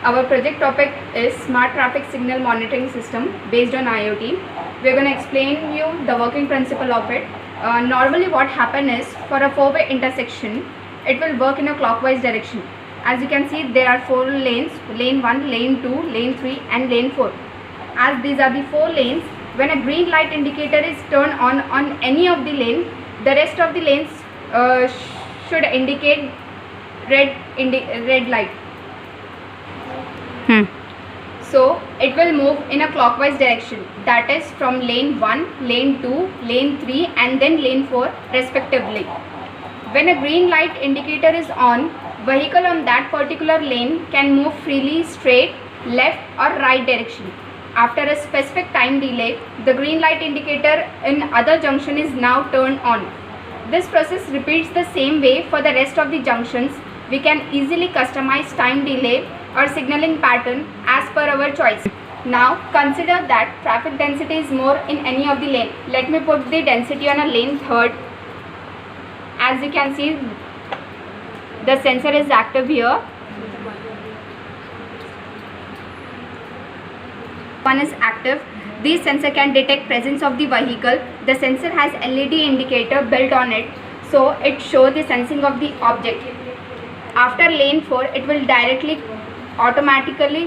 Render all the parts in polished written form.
Our project topic is Smart Traffic Signal Monitoring System based on IoT. We are going to explain you the working principle of it. Normally what happens is, for a four-way intersection, it will work in a clockwise direction. As you can see, there are four lanes: lane 1, lane 2, lane 3 and lane 4. As these are the four lanes, when a green light indicator is turned on any of the lane, the rest of the lanes should indicate red light. So it will move in a clockwise direction, that is from lane 1, lane 2, lane 3 and then lane 4 respectively. When a green light indicator is on, vehicle on that particular lane can move freely straight, left or right direction. After a specific time delay, the green light indicator in other junction is now turned on. This process repeats the same way for the rest of the junctions. We can easily customize time delay or signaling pattern as per our choice. Now consider that traffic density is more in any of the lane. Let me put the density on a lane 3rd. As you can see, the sensor is active here. One is active. This sensor can detect presence of the vehicle. The sensor has LED indicator built on it, so it shows the sensing of the object. After lane 4, it will automatically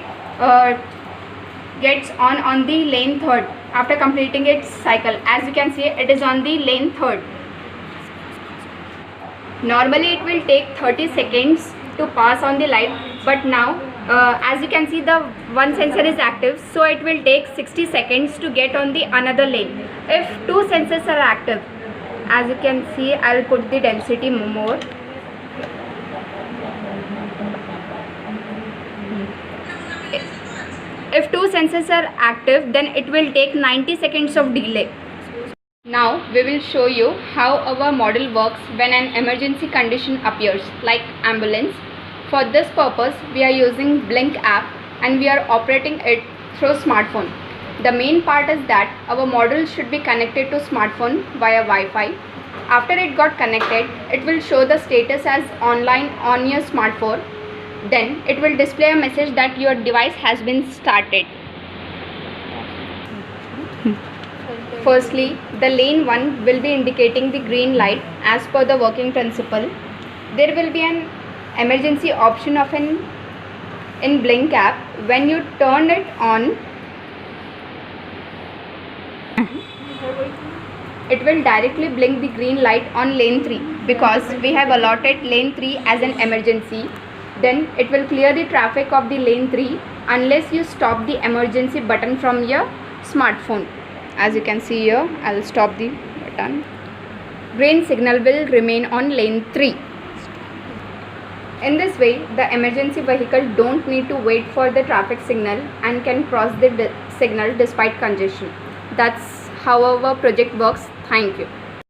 gets on the lane 3rd after completing its cycle. As you can see, it is on the lane 3rd. Normally it will take 30 seconds to pass on the light, but now as you can see, the one sensor is active, so it will take 60 seconds to get on the another lane. If two sensors are active, as you can see, I will put the density more. If two sensors are active, then it will take 90 seconds of delay. Now we will show you how our model works when an emergency condition appears, like ambulance. For this purpose, we are using Blink app and we are operating it through smartphone. The main part is that our model should be connected to smartphone via Wi-Fi. After it got connected, it will show the status as online on your smartphone. Then it will display a message that your device has been started. Firstly, the lane 1 will be indicating the green light as per the working principle. There will be an emergency option of in Blink app. When you turn it on, it will directly blink the green light on lane 3 because we have allotted lane 3 as an emergency. Then it will clear the traffic of the lane 3 unless you stop the emergency button from your smartphone. As you can see here, I will stop the button. Green signal will remain on lane 3. In this way, the emergency vehicle don't need to wait for the traffic signal and can cross the signal despite congestion. That's how our project works. Thank you.